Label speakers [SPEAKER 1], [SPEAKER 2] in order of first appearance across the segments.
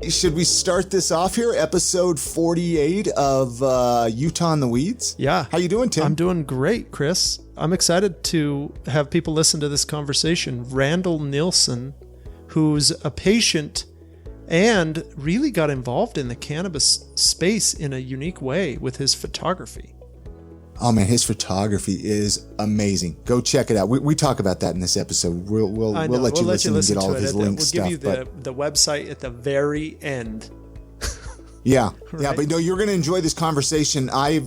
[SPEAKER 1] Should we start this off here? Episode 48 of Utah in the Weeds?
[SPEAKER 2] Yeah.
[SPEAKER 1] How you doing, Tim?
[SPEAKER 2] I'm doing great, Chris. I'm excited to have people listen to this conversation. Randyl Nielson, who's a patient and really got involved in the cannabis space in a unique way with his photography.
[SPEAKER 1] Oh man, his photography is amazing. Go check it out. We talk about that in this episode. We'll let you listen and get all of his link stuff.
[SPEAKER 2] We'll give you the website at the very end.
[SPEAKER 1] Yeah,
[SPEAKER 2] Right?
[SPEAKER 1] yeah, but no, you're going to enjoy this conversation. I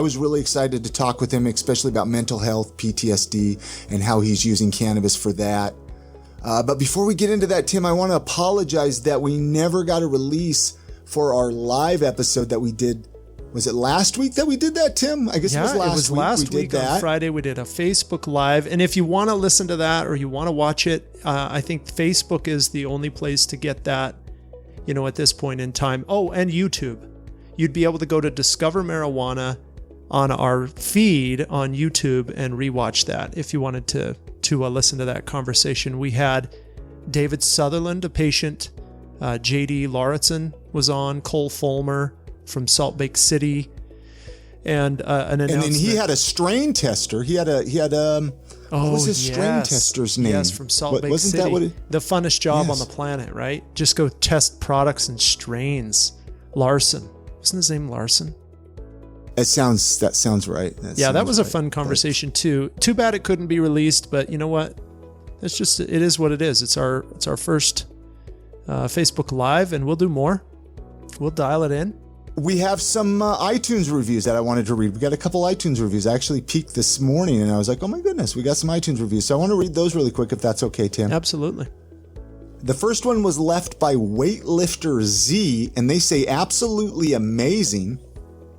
[SPEAKER 1] was really excited to talk with him, especially about mental health, PTSD, and how he's using cannabis for that. But before we get into that, Tim, I want to apologize that we never got a release for our live episode that we did. Was it last week that we did that, Tim? I guess it was last week.
[SPEAKER 2] On Friday, we did a Facebook Live. And if you want to listen to that or you want to watch it, I think Facebook is the only place to get that, at this point in time. Oh, and YouTube. You'd be able to go to Discover Marijuana on our feed on YouTube and rewatch that if you wanted to listen to that conversation. We had David Sutherland, a patient. J.D. Lauritsen was on. Cole Fulmer from Salt Lake City, and an announcement.
[SPEAKER 1] And then he had a strain tester. What was his strain tester's name?
[SPEAKER 2] Yes, from Salt Lake City.
[SPEAKER 1] Wasn't that what
[SPEAKER 2] the funnest job on the planet, right? Just go test products and strains. Larson. Wasn't his name Larson?
[SPEAKER 1] That sounds right.
[SPEAKER 2] That was a fun conversation too. Too bad it couldn't be released, but you know what? It is what it is. It's our first Facebook Live, and we'll do more. We'll dial it in.
[SPEAKER 1] We have some iTunes reviews that I wanted to read. We got a couple iTunes reviews. I actually peeked this morning and I was like, oh my goodness, we got some iTunes reviews. So I want to read those really quick if that's okay, Tim.
[SPEAKER 2] Absolutely.
[SPEAKER 1] The first one was left by Weightlifter Z, and they say absolutely amazing.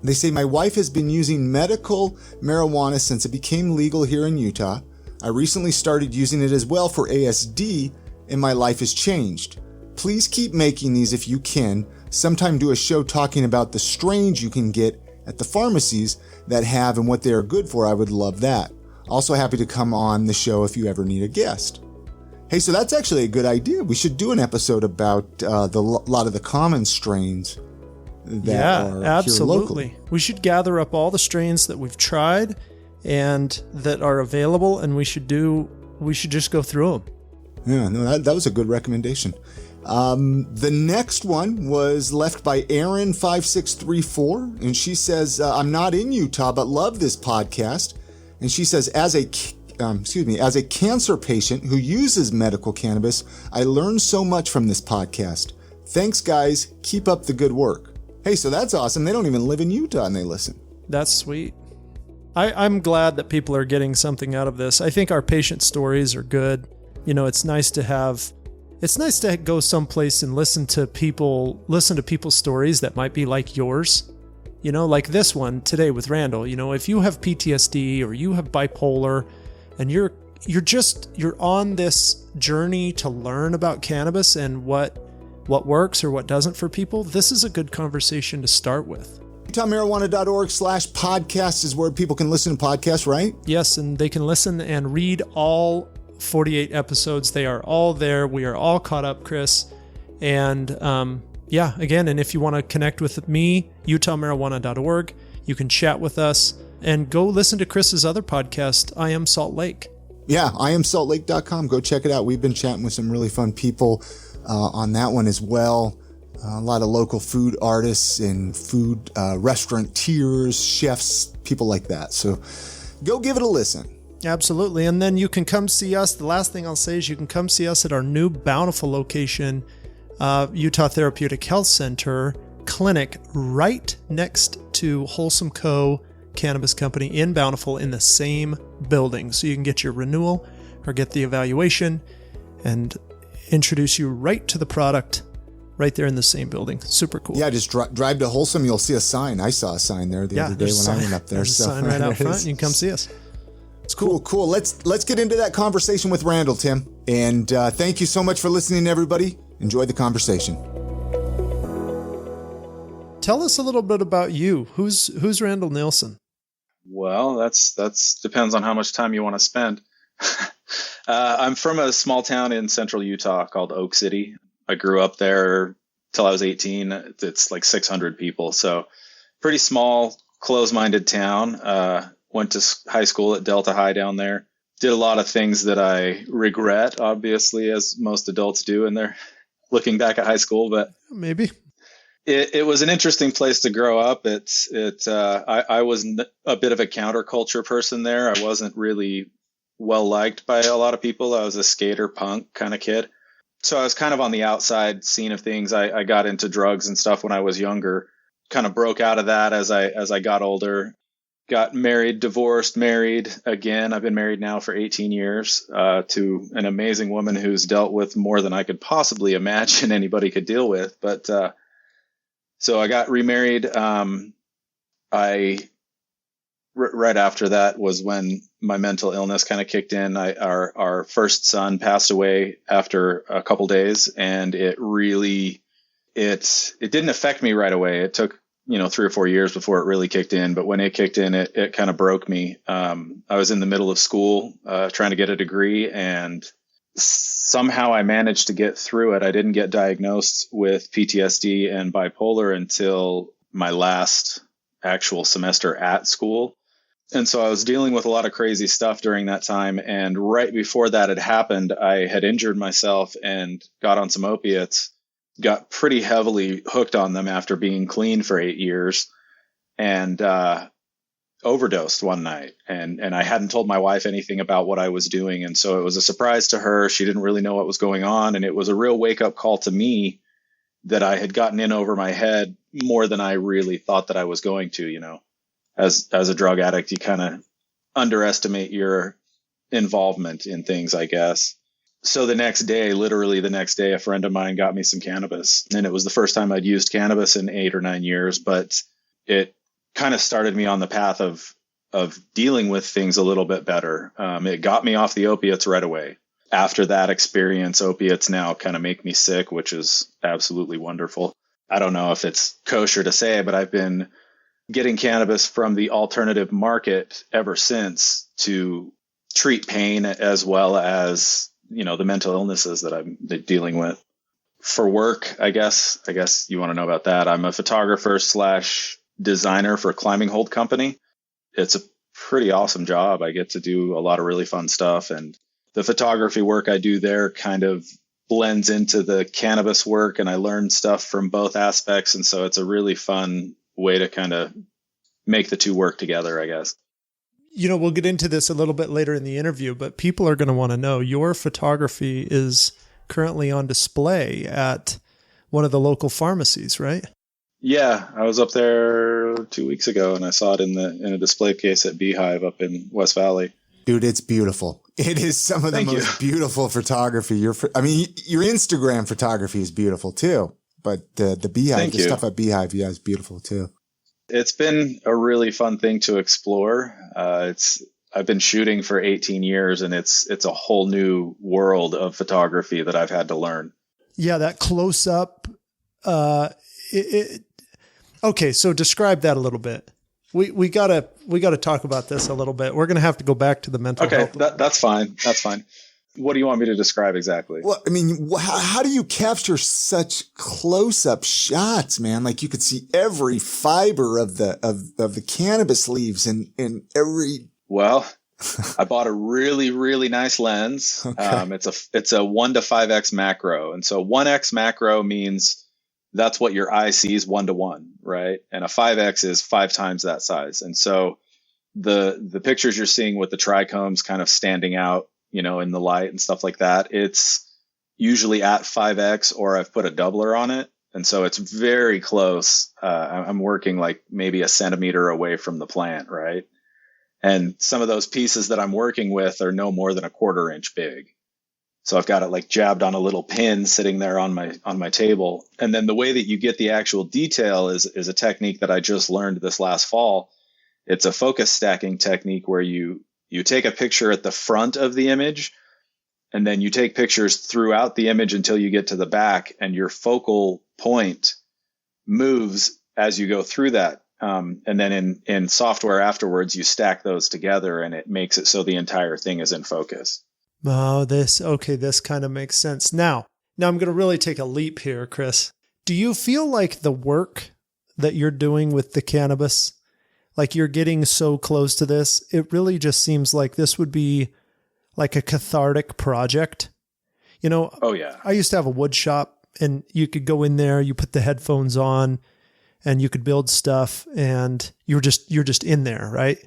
[SPEAKER 1] They say, my wife has been using medical marijuana since it became legal here in Utah. I recently started using it as well for ASD, and my life has changed. Please keep making these if you can. Sometime do a show talking about the strains you can get at the pharmacies that have and what they are good for. I would love that. Also happy to come on the show if you ever need a guest. Hey, so that's actually a good idea. We should do an episode about a lot of the common strains that are
[SPEAKER 2] absolutely.
[SPEAKER 1] Here locally.
[SPEAKER 2] We should gather up all the strains that we've tried and that are available, and we should just go through them.
[SPEAKER 1] Yeah, no, that was a good recommendation. The next one was left by Aaron5634, and she says, I'm not in Utah, but love this podcast. And she says, as a cancer patient who uses medical cannabis, I learned so much from this podcast. Thanks, guys. Keep up the good work. Hey, so that's awesome. They don't even live in Utah and they listen.
[SPEAKER 2] That's sweet. I'm glad that people are getting something out of this. I think our patient stories are good. It's nice to go someplace and listen to people's stories that might be like yours. Like this one today with Randyl. If you have PTSD or you have bipolar and you're on this journey to learn about cannabis and what works or what doesn't for people, this is a good conversation to start with. UtahMarijuana.org/podcast is where people can listen to podcasts, right?
[SPEAKER 1] Yes,
[SPEAKER 2] and they can listen and read all 48 episodes. They are all there. We are all caught up, Chris. And again, and if you want to connect with me, UtahMarijuana.org, you can chat with us and go listen to Chris's other podcast, I Am Salt Lake.
[SPEAKER 1] Yeah, IamSaltLake.com. Go check it out. We've been chatting with some really fun people on that one as well. A lot of local food artists and food restaurateurs, chefs, people like that. So go give it a listen.
[SPEAKER 2] Absolutely. And then you can come see us. The last thing I'll say is you can come see us at our new Bountiful location, Utah Therapeutic Health Center clinic, right next to Wholesome Co. Cannabis Company in Bountiful in the same building. So you can get your renewal or get the evaluation and introduce you right to the product right there in the same building. Super cool.
[SPEAKER 1] Yeah, just drive to Wholesome. You'll see a sign. I saw a sign there the other day when I went up there.
[SPEAKER 2] There's a sign right out front. You can come see us.
[SPEAKER 1] It's cool. Let's get into that conversation with Randyl, Tim. And thank you so much for listening, everybody. Enjoy the conversation.
[SPEAKER 2] Tell us a little bit about you. Who's Randyl Nielson?
[SPEAKER 3] Well, that's depends on how much time you want to spend. I'm from a small town in central Utah called Oak City. I grew up there till I was 18. It's like 600 people. So pretty small, close-minded town. Went to high school at Delta High down there. Did a lot of things that I regret, obviously, as most adults do, and they're looking back at high school. But
[SPEAKER 2] maybe
[SPEAKER 3] it was an interesting place to grow up. I was a bit of a counterculture person there. I wasn't really well liked by a lot of people. I was a skater punk kind of kid. So I was kind of on the outside scene of things. I got into drugs and stuff when I was younger, kind of broke out of that as I got older. Got married, divorced, married again. I've been married now for 18 years to an amazing woman who's dealt with more than I could possibly imagine anybody could deal with. But so I got remarried. Right after that was when my mental illness kind of kicked in. Our first son passed away after a couple days, and it didn't affect me right away. It took 3 or 4 years before it really kicked in. But when it kicked in, it kind of broke me. I was in the middle of school, trying to get a degree, and somehow I managed to get through it. I didn't get diagnosed with PTSD and bipolar until my last actual semester at school. And so I was dealing with a lot of crazy stuff during that time. And right before that had happened, I had injured myself and got on some opiates. Got pretty heavily hooked on them after being clean for 8 years, and overdosed one night. And I hadn't told my wife anything about what I was doing. And so it was a surprise to her. She didn't really know what was going on. And it was a real wake up call to me that I had gotten in over my head more than I really thought that I was going to. As a drug addict, you kind of underestimate your involvement in things, I guess. So literally the next day, a friend of mine got me some cannabis, and it was the first time I'd used cannabis in 8 or 9 years, but it kind of started me on the path of dealing with things a little bit better. It got me off the opiates right away. After that experience, opiates now kind of make me sick, which is absolutely wonderful. I don't know if it's kosher to say, but I've been getting cannabis from the alternative market ever since to treat pain as well as the mental illnesses that I'm dealing with. For work, I guess you want to know about that. I'm a photographer / designer for a climbing hold company. It's a pretty awesome job. I get to do a lot of really fun stuff. And the photography work I do there kind of blends into the cannabis work, and I learn stuff from both aspects. And so it's a really fun way to kind of make the two work together, I guess.
[SPEAKER 2] We'll get into this a little bit later in the interview, but people are going to want to know your photography is currently on display at one of the local pharmacies, right?
[SPEAKER 3] Yeah, I was up there 2 weeks ago and I saw it in a display case at Beehive up in West Valley.
[SPEAKER 1] Dude, it's beautiful. It is some of the most beautiful photography. Your Instagram photography is beautiful too, but the Beehive, stuff at Beehive, is beautiful too.
[SPEAKER 3] It's been a really fun thing to explore. I've been shooting for 18 years, and it's a whole new world of photography that I've had to learn.
[SPEAKER 2] Yeah, that close up. Okay, so describe that a little bit. We gotta talk about this a little bit. We're gonna have to go back to the mental health.
[SPEAKER 3] Okay, that's fine. That's fine. What do you want me to describe exactly?
[SPEAKER 1] Well, how do you capture such close-up shots, man? Like you could see every fiber of the cannabis leaves and every.
[SPEAKER 3] Well, I bought a really, really nice lens. Okay. It's a 1 to 5x macro, and so 1x macro means that's what your eye sees 1 to 1, right? And a 5x is 5 times that size. And so the pictures you're seeing with the trichomes kind of standing out, in the light and stuff like that, it's usually at 5x, or I've put a doubler on it. And so it's very close. I'm working like maybe a centimeter away from the plant, right? And some of those pieces that I'm working with are no more than a 1/4 inch big. So I've got it like jabbed on a little pin sitting there on my table. And then the way that you get the actual detail is a technique that I just learned this last fall. It's a focus stacking technique where you take a picture at the front of the image, and then you take pictures throughout the image until you get to the back, and your focal point moves as you go through that. And then in software afterwards, you stack those together, and it makes it so the entire thing is in focus.
[SPEAKER 2] Oh, this kind of makes sense. Now I'm going to really take a leap here, Chris. Do you feel like the work that you're doing with the cannabis, like you're getting so close to this, it really just seems like this would be like a cathartic project? You know,
[SPEAKER 3] Oh yeah.
[SPEAKER 2] I used to have a wood shop, and you could go in there, you put the headphones on, and you could build stuff, and you're just in there, right?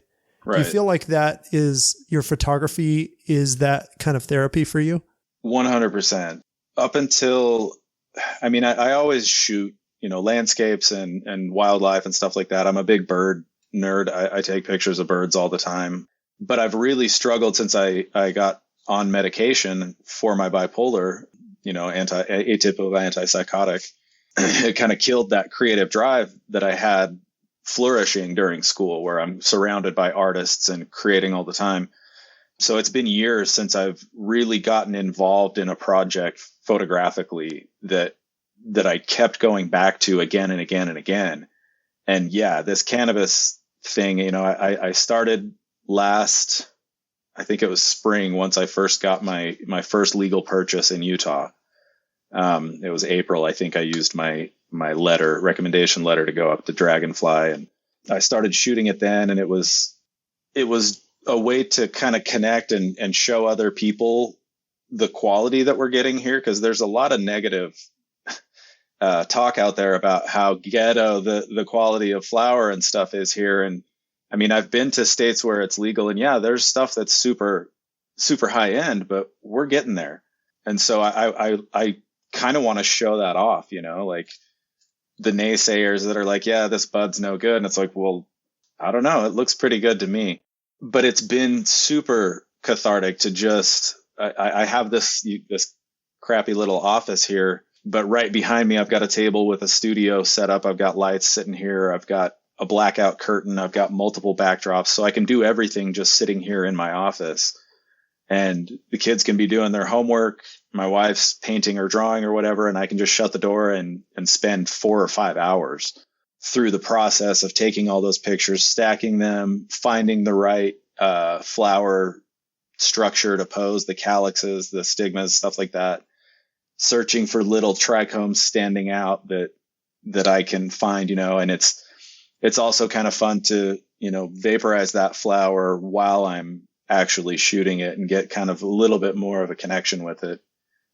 [SPEAKER 3] Right.
[SPEAKER 2] Do you feel like that is your photography is that kind of therapy for you?
[SPEAKER 3] 100%. Up until, I mean, I always shoot, landscapes and wildlife and stuff like that. I'm a big bird nerd. I take pictures of birds all the time, but I've really struggled since I got on medication for my bipolar, atypical antipsychotic. It kind of killed that creative drive that I had flourishing during school, where I'm surrounded by artists and creating all the time. So it's been years since I've really gotten involved in a project photographically that I kept going back to again and again and again. And yeah, this cannabis thing, I started last, I think it was spring, once I first got my first legal purchase in Utah. It was April. I think I used my recommendation letter to go up to Dragonfly, and I started shooting it then. And it was a way to kind of connect and show other people the quality that we're getting here. 'Cause there's a lot of negative talk out there about how ghetto the quality of flower and stuff is here. And I mean, I've been to states where it's legal, and yeah, there's stuff that's super, super high end, but we're getting there. And so I kind of want to show that off, like the naysayers that are like, yeah, this bud's no good. And it's like, well, I don't know. It looks pretty good to me, but it's been super cathartic to just, I have this crappy little office here, but right behind me, I've got a table with a studio set up. I've got lights sitting here. I've got a blackout curtain. I've got multiple backdrops, so I can do everything just sitting here in my office. And the kids can be doing their homework. My wife's painting or drawing or whatever, and I can just shut the door and spend 4 or 5 hours through the process of taking all those pictures, stacking them, finding the right flower structure to pose, the calyxes, the stigmas, stuff like that, searching for little trichomes standing out that I can find, and it's also kind of fun to, vaporize that flower while I'm actually shooting it and get kind of a little bit more of a connection with it,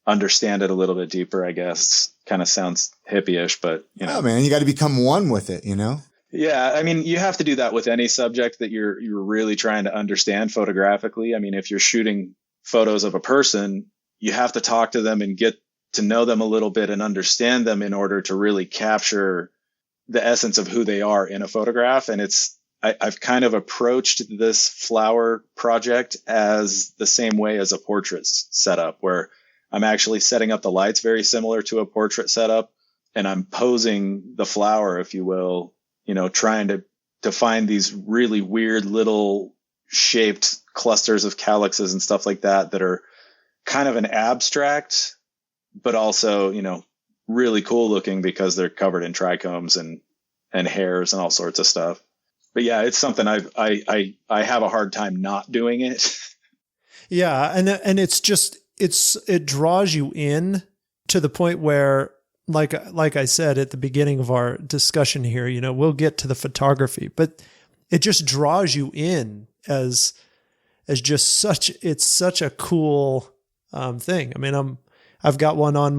[SPEAKER 3] understand it a little bit deeper, I guess. Kind of sounds hippie-ish, but
[SPEAKER 1] Oh man, you got to become one with it,
[SPEAKER 3] Yeah, I mean, you have to do that with any subject that you're really trying to understand photographically. I mean, if you're shooting photos of a person, you have to talk to them and get to know them a little bit and understand them in order to really capture the essence of who they are in a photograph. And I've kind of approached this flower project as the same way as a portrait setup, where I'm actually setting up the lights very similar to a portrait setup, and I'm posing the flower, if you will, trying to find these really weird little shaped clusters of calyxes and stuff like that are kind of an abstract, but also, really cool looking because they're covered in trichomes and hairs and all sorts of stuff. But yeah, it's something I have a hard time not doing it.
[SPEAKER 2] Yeah. And it draws you in to the point where, like I said at the beginning of our discussion here, we'll get to the photography, but it just draws you in as just it's such a cool thing. I mean, I've got one as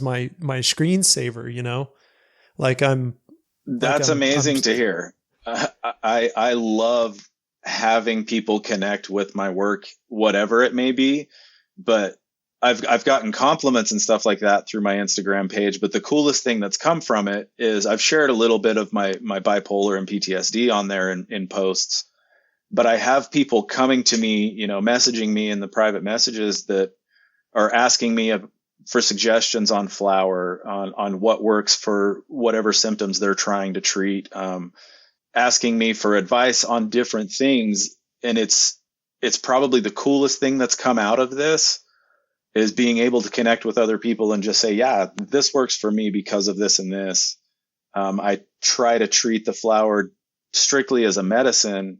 [SPEAKER 2] my screensaver, like
[SPEAKER 3] That's amazing to hear. I love having people connect with my work, whatever it may be, but I've gotten compliments and stuff like that through my Instagram page. But the coolest thing that's come from it is I've shared a little bit of my bipolar and PTSD on there in posts, but I have people coming to me, messaging me in the private messages that are asking me for suggestions on flower, on what works for whatever symptoms they're trying to treat, asking me for advice on different things. And it's probably the coolest thing that's come out of this is being able to connect with other people and just say, yeah, this works for me because of this and this. I try to treat the flower strictly as a medicine.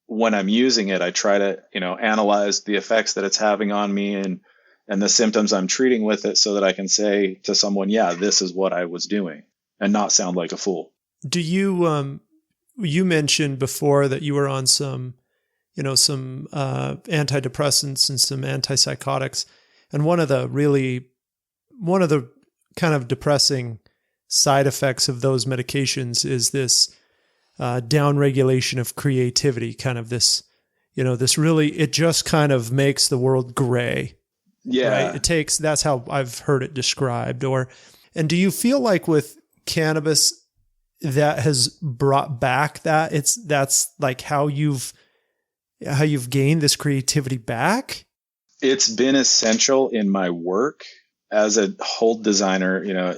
[SPEAKER 3] When I'm using it, I try to, analyze the effects that it's having on me and and the symptoms I'm treating with it, so that I can say to someone, yeah, this is what I was doing, and not sound like a fool.
[SPEAKER 2] Do you, you mentioned before that you were on some antidepressants and some antipsychotics. And one of the kind of depressing side effects of those medications is this downregulation of creativity, kind of this, this really, it just kind of makes the world gray.
[SPEAKER 3] Yeah.
[SPEAKER 2] Right? That's how I've heard it described. And do you feel like with cannabis that has brought back that's like how you've gained this creativity back?
[SPEAKER 3] It's been essential in my work as a hold designer.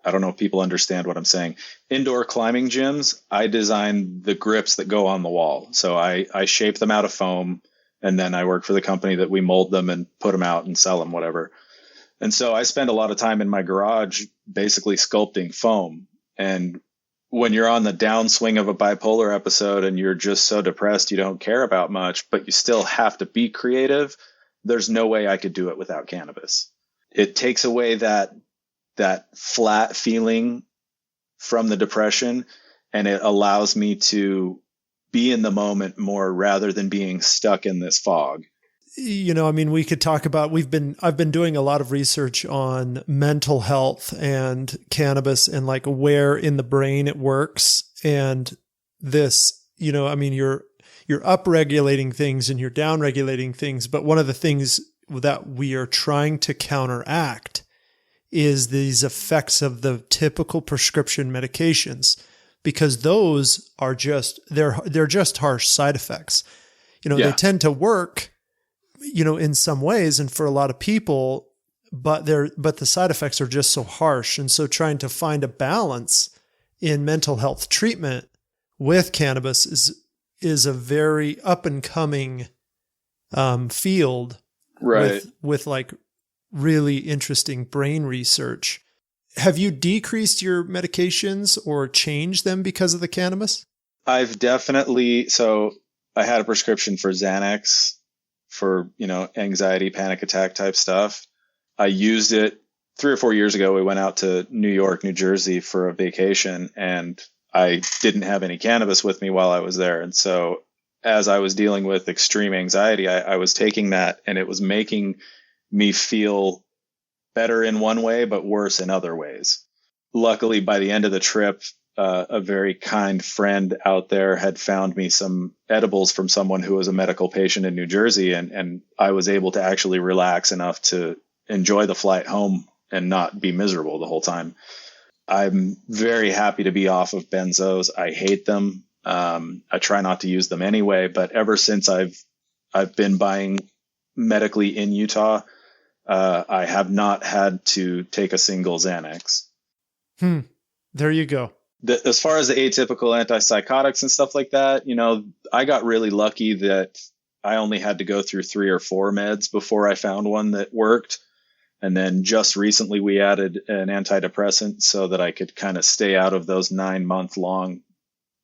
[SPEAKER 3] I don't know if people understand what I'm saying. Indoor climbing gyms, I design the grips that go on the wall. So I shape them out of foam, and then I work for the company that we mold them and put them out and sell them, whatever. And so I spend a lot of time in my garage basically sculpting foam. And when you're on the downswing of a bipolar episode and you're just so depressed you don't care about much, but you still have to be creative, there's no way I could do it without cannabis. It takes away that flat feeling from the depression, and it allows me to be in the moment more rather than being stuck in this fog.
[SPEAKER 2] We could talk about, I've been doing a lot of research on mental health and cannabis and like where in the brain it works. And this, you're upregulating things and you're downregulating things. But one of the things that we are trying to counteract is these effects of the typical prescription medications, because those are they're just harsh side effects. They tend to work, in some ways and for a lot of people, but the side effects are just so harsh. And so trying to find a balance in mental health treatment with cannabis is a very up and coming field,
[SPEAKER 3] right?
[SPEAKER 2] With like really interesting brain research. Have you decreased your medications or changed them because of the cannabis?
[SPEAKER 3] I've definitely, so I had a prescription for Xanax for, anxiety, panic attack type stuff. I used it 3 or 4 years ago. We went out to New York, New Jersey for a vacation, and I didn't have any cannabis with me while I was there. And so as I was dealing with extreme anxiety, I was taking that, and it was making me feel better in one way, but worse in other ways. Luckily, by the end of the trip, a very kind friend out there had found me some edibles from someone who was a medical patient in New Jersey. And I was able to actually relax enough to enjoy the flight home and not be miserable the whole time. I'm very happy to be off of benzos. I hate them. I try not to use them anyway, but ever since I've been buying medically in Utah, I have not had to take a single Xanax.
[SPEAKER 2] There you go.
[SPEAKER 3] As far as the atypical antipsychotics and stuff like that, I got really lucky that I only had to go through 3 or 4 meds before I found one that worked. And then just recently we added an antidepressant so that I could kind of stay out of those 9-month-long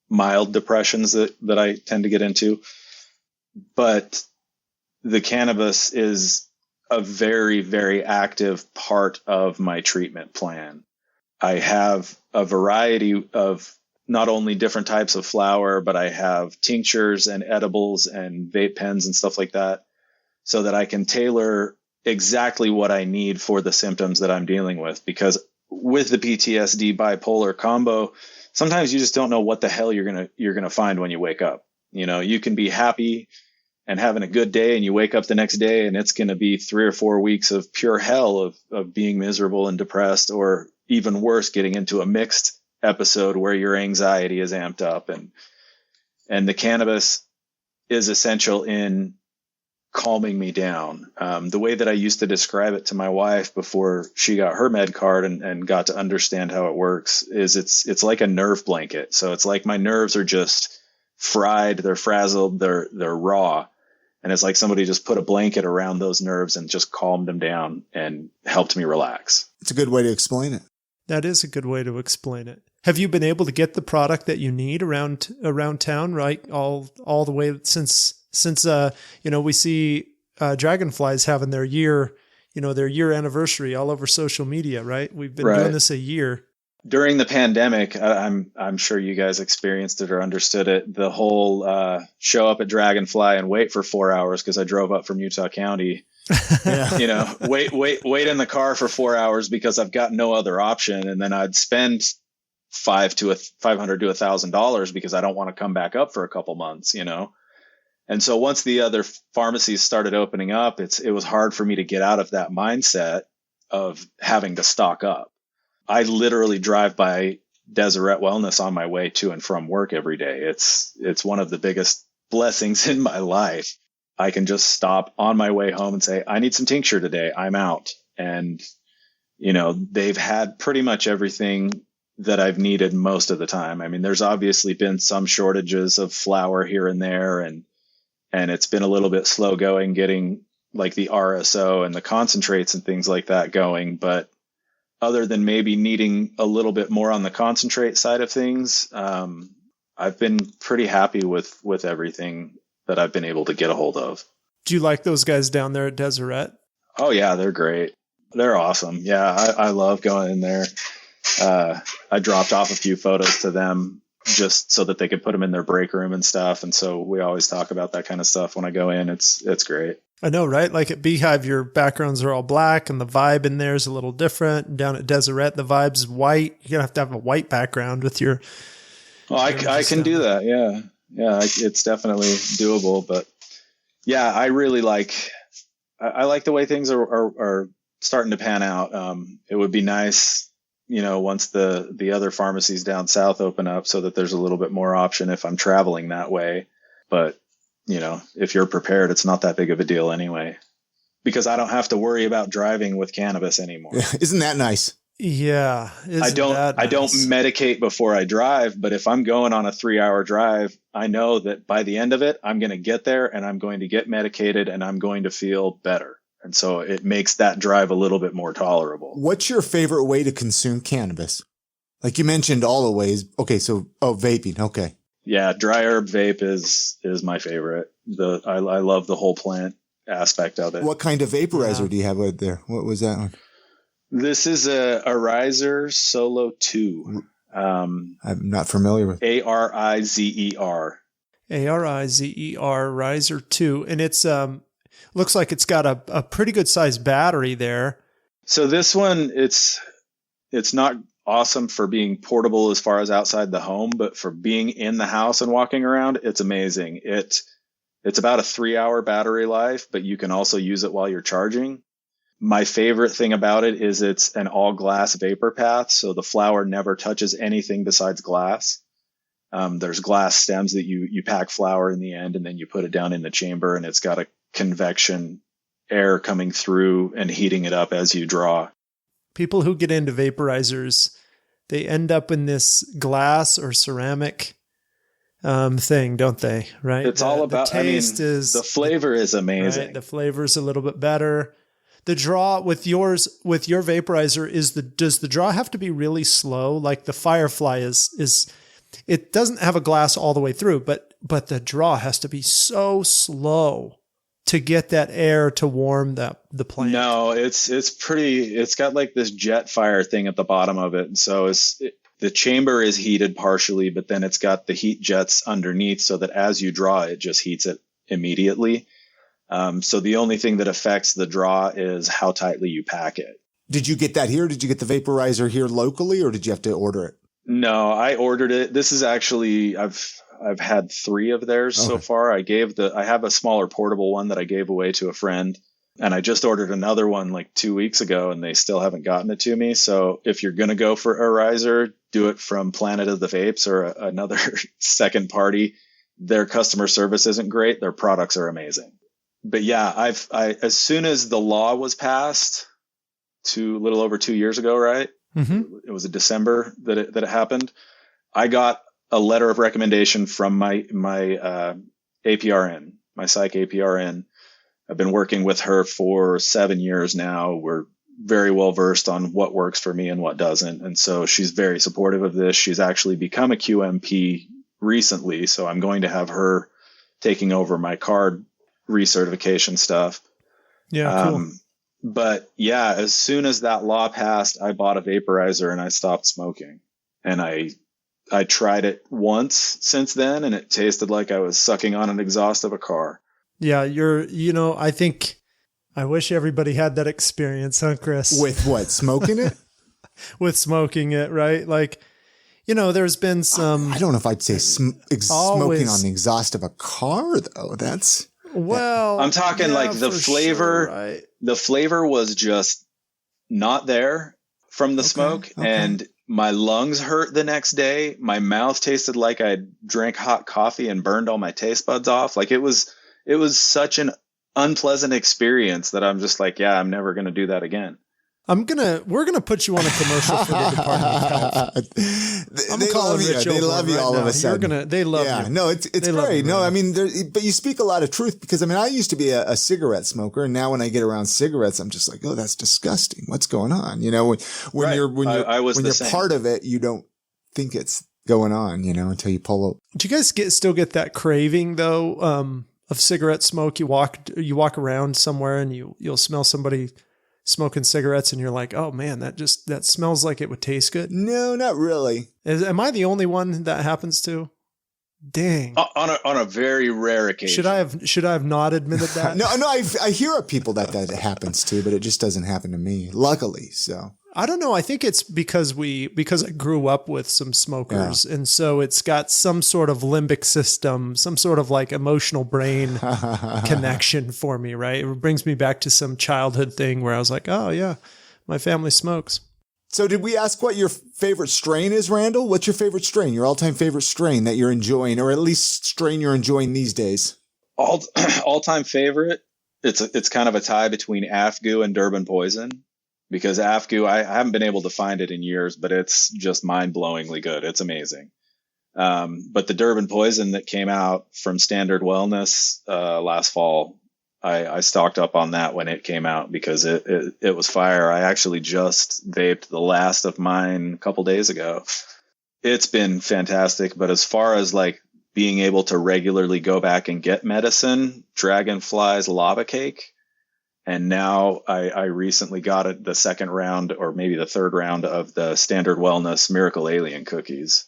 [SPEAKER 3] mild depressions that I tend to get into. But the cannabis is a very, very active part of my treatment plan. I have a variety of not only different types of flower, but I have tinctures and edibles and vape pens and stuff like that, so that I can tailor exactly what I need for the symptoms that I'm dealing with. Because with the PTSD bipolar combo, sometimes you just don't know what the hell you're gonna find when you wake up. You can be happy and having a good day, and you wake up the next day and it's going to be 3 or 4 weeks of pure hell of being miserable and depressed, or even worse, getting into a mixed episode where your anxiety is amped up. And the cannabis is essential in calming me down. The way that I used to describe it to my wife before she got her med card and got to understand how it works is it's like a nerve blanket. So it's like my nerves are just fried, they're frazzled, they're raw. And it's like somebody just put a blanket around those nerves and just calmed them down and helped me relax.
[SPEAKER 1] It's a good way to explain it.
[SPEAKER 2] That is a good way to explain it. Have you been able to get the product that you need around town, right? All the way since we see dragonflies having their year their year anniversary all over social media, right? We've been
[SPEAKER 3] Right.
[SPEAKER 2] doing this a year.
[SPEAKER 3] During the pandemic, I'm sure you guys experienced it or understood it. The whole show up at Dragonfly and wait for 4 hours because I drove up from Utah County.
[SPEAKER 1] Yeah.
[SPEAKER 3] Wait in the car for 4 hours because I've got no other option, and then I'd spend $500 to $1,000 because I don't want to come back up for a couple months. And so once the other pharmacies started opening up, it was hard for me to get out of that mindset of having to stock up. I literally drive by Deseret Wellness on my way to and from work every day. It's one of the biggest blessings in my life. I can just stop on my way home and say, I need some tincture today. I'm out. And, they've had pretty much everything that I've needed most of the time. I mean, there's obviously been some shortages of flour here and there, and it's been a little bit slow going getting like the RSO and the concentrates and things like that going. But other than maybe needing a little bit more on the concentrate side of things, I've been pretty happy with everything that I've been able to get a hold of.
[SPEAKER 2] Do you like those guys down there at Deseret?
[SPEAKER 3] Oh yeah, they're great. They're awesome. Yeah, I love going in there. I dropped off a few photos to them just so that they could put them in their break room and stuff. And so we always talk about that kind of stuff when I go in. It's great.
[SPEAKER 2] I know, right? Like at Beehive, your backgrounds are all black and the vibe in there is a little different. Down at Deseret, the vibe's white. You're going to have a white background with your...
[SPEAKER 3] Well, I can do that. Yeah. Yeah, it's definitely doable. But yeah, I really I like the way things are starting to pan out. It would be nice, once the other pharmacies down south open up so that there's a little bit more option if I'm traveling that way. But, if you're prepared, it's not that big of a deal anyway, because I don't have to worry about driving with cannabis anymore.
[SPEAKER 1] Isn't that nice?
[SPEAKER 2] Yeah.
[SPEAKER 3] I don't medicate before I drive, but if I'm going on a 3-hour drive, I know that by the end of it, I'm going to get there and I'm going to get medicated and I'm going to feel better. And so it makes that drive a little bit more tolerable.
[SPEAKER 1] What's your favorite way to consume cannabis? Like you mentioned all the ways. Okay. So, vaping. Okay.
[SPEAKER 3] Yeah. Dry herb vape is my favorite. I love the whole plant aspect of it.
[SPEAKER 1] What kind of vaporizer do you have out there? What was that one?
[SPEAKER 3] This is a Riser Solo 2.
[SPEAKER 1] I'm not familiar with
[SPEAKER 3] ARIZER.
[SPEAKER 2] ARIZER Riser 2. And it's looks like it's got a pretty good sized battery there.
[SPEAKER 3] So this one, it's not awesome for being portable as far as outside the home, but for being in the house and walking around, it's amazing. It's about a 3-hour battery life, but you can also use it while you're charging. My favorite thing about it is it's an all glass vapor path. So the flower never touches anything besides glass. There's glass stems that you pack flower in the end, and then you put it down in the chamber, and it's got a convection air coming through and heating it up as you draw.
[SPEAKER 2] People who get into vaporizers, they end up in this glass or ceramic thing, don't they? Right?
[SPEAKER 3] It's all about
[SPEAKER 2] the taste.
[SPEAKER 3] The flavor is amazing.
[SPEAKER 2] Right? The flavor's a little bit better. The draw with your vaporizer does the draw have to be really slow? Like the Firefly is it doesn't have a glass all the way through, but the draw has to be so slow to get that air to warm the plant. No,
[SPEAKER 3] it's got like this jet fire thing at the bottom of it. And so the chamber is heated partially, but then it's got the heat jets underneath so that as you draw, it just heats it immediately. So the only thing that affects the draw is how tightly you pack it.
[SPEAKER 1] Did you get that here? Did you get the vaporizer here locally, or did you have to order it?
[SPEAKER 3] No, I ordered it. This is actually, I've had 3 of theirs so far. I have a smaller portable one that I gave away to a friend, and I just ordered another one like 2 weeks ago, and they still haven't gotten it to me. So if you're going to go for a riser, do it from Planet of the Vapes or another second party. Their customer service isn't great. Their products are amazing. But yeah, as soon as the law was passed a little over 2 years ago, right? Mm-hmm. It was in December that it happened. I got a letter of recommendation from my APRN, my psych APRN. I've been working with her for 7 years now. We're very well versed on what works for me and what doesn't. And so she's very supportive of this. She's actually become a QMP recently. So I'm going to have her taking over my card recertification stuff.
[SPEAKER 2] Yeah. Cool.
[SPEAKER 3] But yeah, as soon as that law passed, I bought a vaporizer and I stopped smoking. And I tried it once since then, and it tasted like I was sucking on an exhaust of a car.
[SPEAKER 2] Yeah, I think I wish everybody had that experience, huh, Chris?
[SPEAKER 1] With what? Smoking it?
[SPEAKER 2] With smoking it, right? Like, there's been some.
[SPEAKER 1] I don't know if I'd say smoking on the exhaust of a car, though. That's.
[SPEAKER 2] Well,
[SPEAKER 3] I'm talking like the flavor.
[SPEAKER 2] Sure, right?
[SPEAKER 3] The flavor was just not there from the smoke, and my lungs hurt the next day. My mouth tasted like I drank hot coffee and burned all my taste buds off. Like it was such an unpleasant experience that I'm just like, yeah, I'm never going to do that again.
[SPEAKER 2] We're gonna put you on a commercial for the Department of Health.
[SPEAKER 1] They love you. They love you all of a sudden.
[SPEAKER 2] They love you.
[SPEAKER 1] No, it's great. No, I mean, but you speak a lot of truth because I used to be a cigarette smoker, and now when I get around cigarettes, I'm just like, oh, that's disgusting. What's going on? When you're part of it, you don't think it's going on, until you pull up.
[SPEAKER 2] Do you guys still get that craving though of cigarette smoke? You walk around somewhere and you'll smell somebody smoking cigarettes and you're like, oh man, that smells like it would taste good.
[SPEAKER 1] No, not really.
[SPEAKER 2] Am I the only one that happens to? Dang.
[SPEAKER 3] On a very rare occasion.
[SPEAKER 2] Should I have not admitted that?
[SPEAKER 1] No, I hear of people that happens to, but it just doesn't happen to me, luckily. So
[SPEAKER 2] I don't know. I think it's because I grew up with some smokers, and so it's got some sort of limbic system, some sort of like emotional brain connection for me, right? It brings me back to some childhood thing where I was like, oh yeah, my family smokes.
[SPEAKER 1] So did we ask what your favorite strain is, Randyl? What's your favorite strain, your all-time favorite strain that you're enjoying, or at least strain you're enjoying these days?
[SPEAKER 3] All-time favorite? It's kind of a tie between Afgoo and Durban Poison. Because Afgoo, I haven't been able to find it in years, but it's just mind-blowingly good. It's amazing. But the Durban Poison that came out from Standard Wellness last fall, I stocked up on that when it came out because it was fire. I actually just vaped the last of mine a couple days ago. It's been fantastic. But as far as like being able to regularly go back and get medicine, Dragonfly's Lava Cake. And now I recently got it the second round or maybe the third round of the Standard Wellness Miracle Alien cookies.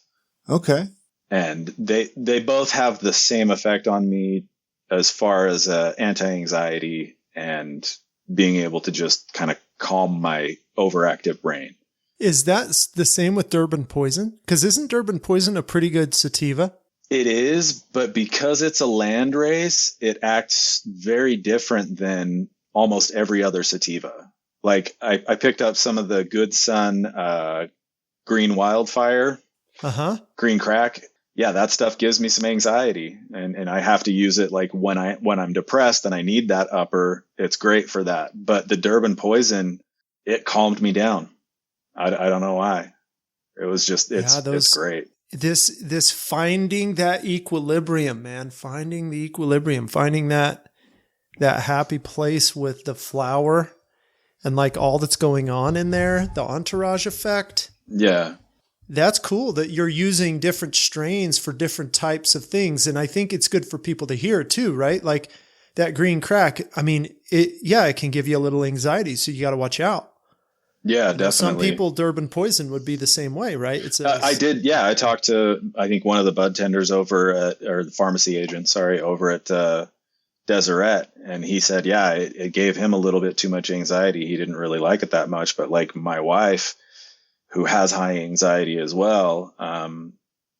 [SPEAKER 1] Okay.
[SPEAKER 3] And they both have the same effect on me as far as anti-anxiety and being able to just kind of calm my overactive brain.
[SPEAKER 2] Is that the same with Durban Poison? Because isn't Durban Poison a pretty good sativa?
[SPEAKER 3] It is, but because it's a land race, it acts very different than almost every other sativa. Like I picked up some of the Good Sun Green Wildfire, Green Crack. Yeah, that stuff gives me some anxiety, and I have to use it like when I'm depressed and I need that upper. It's great for that. But the Durban Poison, it calmed me down. I don't know why. It was just it's great.
[SPEAKER 2] This finding that equilibrium, man. Finding the equilibrium. Finding that happy place with the flower and like all that's going on in there, the entourage effect.
[SPEAKER 3] Yeah.
[SPEAKER 2] That's cool that you're using different strains for different types of things. And I think it's good for people to hear too, right? Like that Green Crack. I mean, it can give you a little anxiety. So you got to watch out.
[SPEAKER 3] Yeah, definitely.
[SPEAKER 2] Some people, Durban Poison would be the same way, right?
[SPEAKER 3] I did. Yeah. I talked to, I think one of the bud tenders or the pharmacy agent, over at, Deseret, and he said, yeah, it gave him a little bit too much anxiety. He didn't really like it that much, but like my wife, who has high anxiety as well,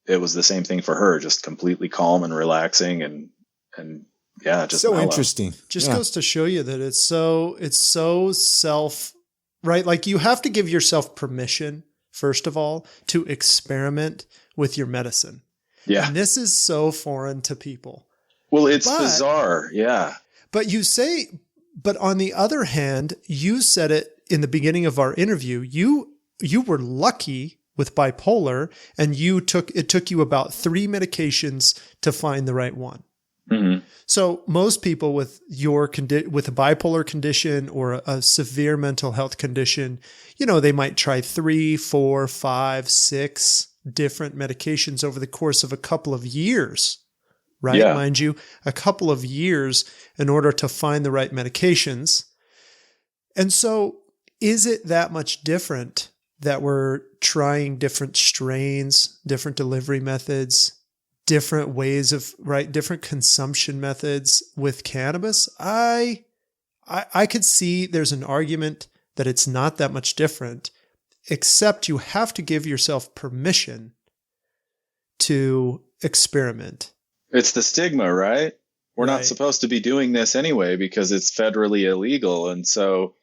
[SPEAKER 3] it was the same thing for her, just completely calm and relaxing, and yeah, just
[SPEAKER 1] so
[SPEAKER 3] mellow.
[SPEAKER 1] Interesting.
[SPEAKER 2] Just goes to show you that it's so self, right? Like you have to give yourself permission, first of all, to experiment with your medicine.
[SPEAKER 3] Yeah,
[SPEAKER 2] and this is so foreign to people.
[SPEAKER 3] Well, it's bizarre. Yeah.
[SPEAKER 2] But but on the other hand, you said it in the beginning of our interview, you were lucky with bipolar and it took you about 3 medications to find the right one.
[SPEAKER 3] Mm-hmm.
[SPEAKER 2] So most people with with a bipolar condition or a severe mental health condition, they might try 3, 4, 5, 6 different medications over the course of a couple of years. Right? Yeah. Mind you, a couple of years in order to find the right medications. And so is it that much different that we're trying different strains, different delivery methods, different ways of, different consumption methods with cannabis? I could see there's an argument that it's not that much different, except you have to give yourself permission to experiment.
[SPEAKER 3] It's the stigma, right? We're not supposed to be doing this anyway because it's federally illegal. And so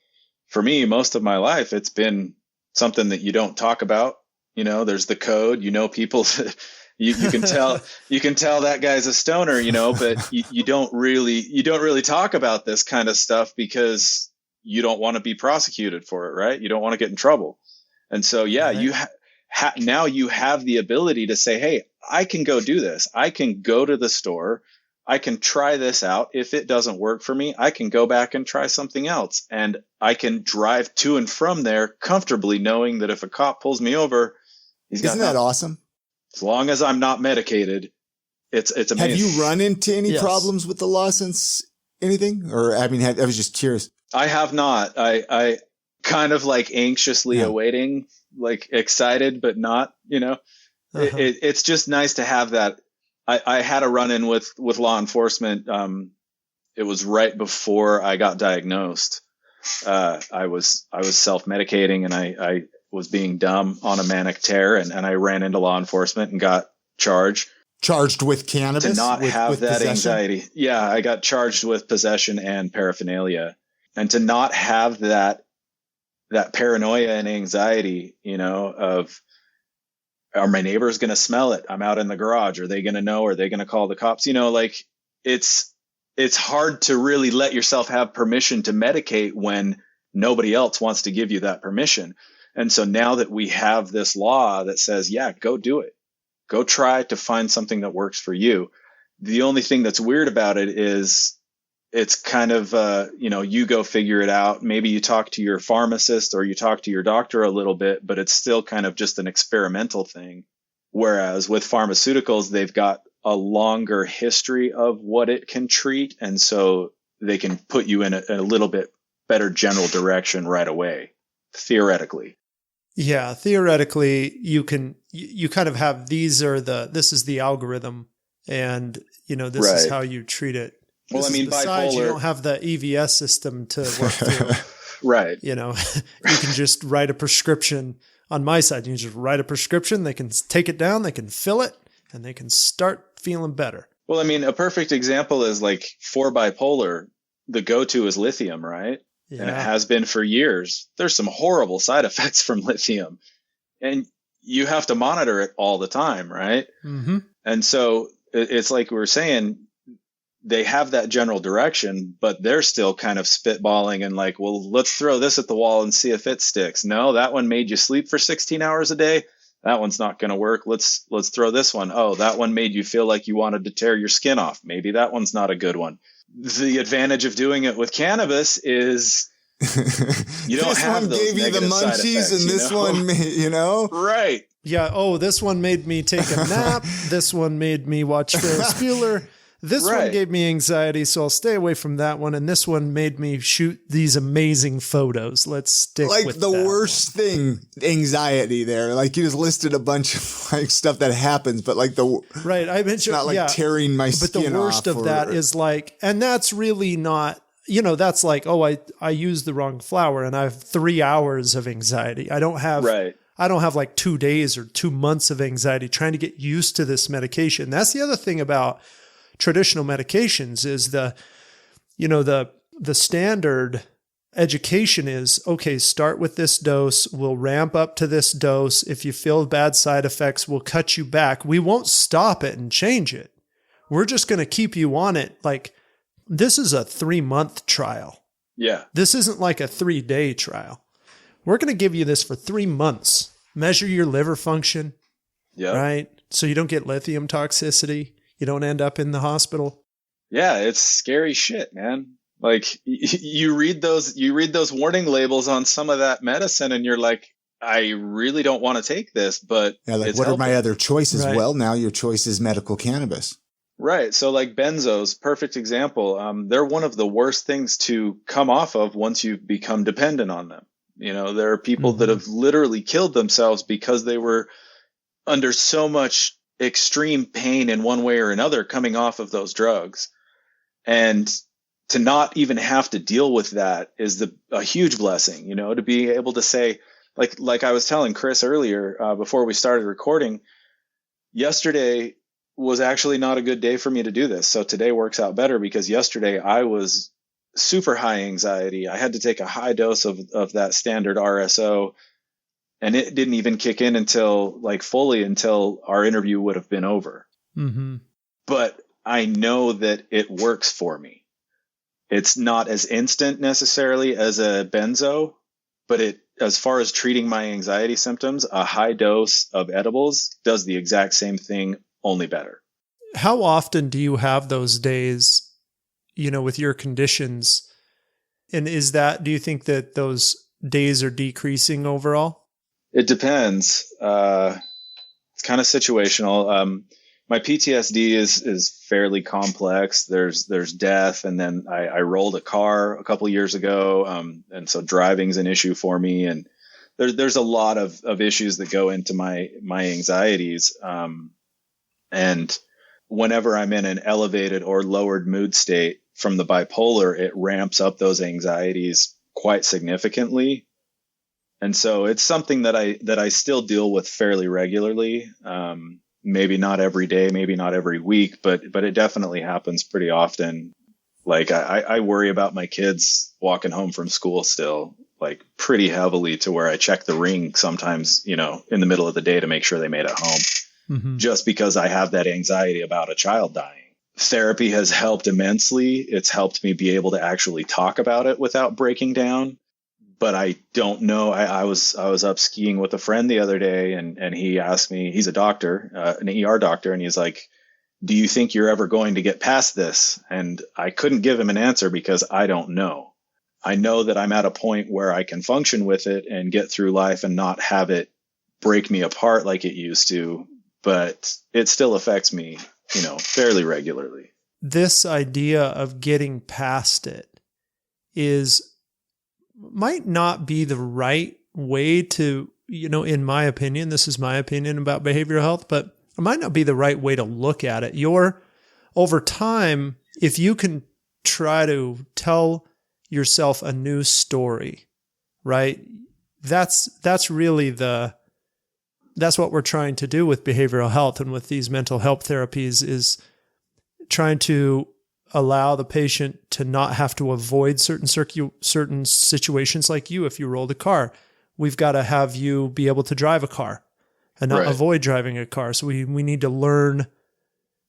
[SPEAKER 3] for me, most of my life, it's been something that you don't talk about. You know, there's the code, people, you can tell, that guy's a stoner, but you don't really talk about this kind of stuff because you don't want to be prosecuted for it, right? You don't want to get in trouble. And so, you now you have the ability to say, hey, I can go do this. I can go to the store. I can try this out. If it doesn't work for me, I can go back and try something else. And I can drive to and from there comfortably knowing that if a cop pulls me over,
[SPEAKER 1] Isn't that awesome?
[SPEAKER 3] As long as I'm not medicated, it's amazing.
[SPEAKER 1] Have you run into any problems with the law since anything? Or, I was just curious.
[SPEAKER 3] I have not. I kind of like anxiously awaiting, like excited, but not, it's just nice to have that. I had a run-in with law enforcement. It was right before I got diagnosed. I was self-medicating and I was being dumb on a manic tear and I ran into law enforcement and got charged
[SPEAKER 1] with cannabis
[SPEAKER 3] to not have that
[SPEAKER 1] possession?
[SPEAKER 3] Anxiety. Yeah. I got charged with possession and paraphernalia, and to not have that paranoia and anxiety, of, are my neighbors going to smell it? I'm out in the garage. Are they going to know? Are they going to call the cops? It's hard to really let yourself have permission to medicate when nobody else wants to give you that permission. And so now that we have this law that says, go do it, go try to find something that works for you. The only thing that's weird about it is it's kind of, you go figure it out. Maybe you talk to your pharmacist or you talk to your doctor a little bit, but it's still kind of just an experimental thing. Whereas with pharmaceuticals, they've got a longer history of what it can treat. And so they can put you in a little bit better general direction right away, theoretically.
[SPEAKER 2] Yeah. Theoretically, you kind of have, this is the algorithm and, this is how you treat it.
[SPEAKER 3] Well, bipolar.
[SPEAKER 2] You don't have the EVS system to work through.
[SPEAKER 3] Right.
[SPEAKER 2] You can just write a prescription on my side. You can just write a prescription. They can take it down, they can fill it, and they can start feeling better.
[SPEAKER 3] Well, a perfect example is like for bipolar, the go-to is lithium, right? Yeah. And it has been for years. There's some horrible side effects from lithium, and you have to monitor it all the time, right?
[SPEAKER 2] Mm-hmm.
[SPEAKER 3] And so it's like we were saying, they have that general direction, but they're still kind of spitballing and like, well, let's throw this at the wall and see if it sticks. No, that one made you sleep for 16 hours a day. That one's not going to work. Let's throw this one. Oh, that one made you feel like you wanted to tear your skin off. Maybe that one's not a good one. The advantage of doing it with cannabis is you don't have those negative side effects. This one gave you the munchies and this one, Right.
[SPEAKER 2] Yeah. Oh, this one made me take a nap. This one made me watch Ferris Bueller. This one gave me anxiety, so I'll stay away from that one. And this one made me shoot these amazing photos. Let's stick with
[SPEAKER 1] the worst thing, anxiety there. Like you just listed a bunch of stuff that happens, but I mentioned it's not tearing my skin off.
[SPEAKER 2] But the worst of that is and that's really not, that's like, oh, I used the wrong flower and I have 3 hours of anxiety. I don't have 2 days or 2 months of anxiety trying to get used to this medication. That's the other thing about traditional medications is the standard education is, okay, start with this dose. We'll ramp up to this dose. If you feel bad side effects, we'll cut you back. We won't stop it and change it. We're just going to keep you on it. Like this is a 3-month trial.
[SPEAKER 3] Yeah.
[SPEAKER 2] This isn't like a 3-day trial. We're going to give you this for 3 months. Measure your liver function.
[SPEAKER 3] Yeah.
[SPEAKER 2] Right. So you don't get lithium toxicity. You don't end up in the hospital.
[SPEAKER 3] Yeah, it's scary shit, man. Like you read those warning labels on some of that medicine and you're like, I really don't want to take this, but
[SPEAKER 1] what are my other choices? Right. Well, now your choice is medical cannabis.
[SPEAKER 3] Right. So like benzos, perfect example. They're one of the worst things to come off of once you've become dependent on them. You know, there are people that have literally killed themselves because they were under so much extreme pain in one way or another coming off of those drugs. And to not even have to deal with that is a huge blessing, you know, to be able to say, like I was telling Chris earlier, before we started recording, yesterday was actually not a good day for me to do this. So today works out better because yesterday I was super high anxiety. I had to take a high dose of that standard RSO, and it didn't even kick in until fully until our interview would have been over.
[SPEAKER 2] Mm-hmm.
[SPEAKER 3] But I know that it works for me. It's not as instant necessarily as a benzo, but as far as treating my anxiety symptoms, a high dose of edibles does the exact same thing, only better.
[SPEAKER 2] How often do you have those days, you know, with your conditions? And do you think that those days are decreasing overall?
[SPEAKER 3] It depends. It's kind of situational. My PTSD is fairly complex. There's death, and then I rolled a car a couple years ago, and so driving's an issue for me. And there's a lot of issues that go into my anxieties. And whenever I'm in an elevated or lowered mood state from the bipolar, it ramps up those anxieties quite significantly. And so it's something that I still deal with fairly regularly. Maybe not every day, maybe not every week, but it definitely happens pretty often. Like I worry about my kids walking home from school still, like pretty heavily, to where I check the ring sometimes, you know, in the middle of the day to make sure they made it home, just because I have that anxiety about a child dying. Therapy has helped immensely. It's helped me be able to actually talk about it without breaking down. But I don't know. I was up skiing with a friend the other day, and he asked me, he's a doctor, an ER doctor, and he's like, do you think you're ever going to get past this? And I couldn't give him an answer because I don't know. I know that I'm at a point where I can function with it and get through life and not have it break me apart like it used to, but it still affects me, you know, fairly regularly.
[SPEAKER 2] This idea of getting past it might not be the right way to, you know, in my opinion, this is my opinion about behavioral health, but it might not be the right way to look at it. Over time, if you can try to tell yourself a new story, right? That's really that's what we're trying to do with behavioral health and with these mental health therapies, is trying to allow the patient to not have to avoid certain situations. Like you, if you rolled a car, we've got to have you be able to drive a car and not avoid driving a car. So we need to learn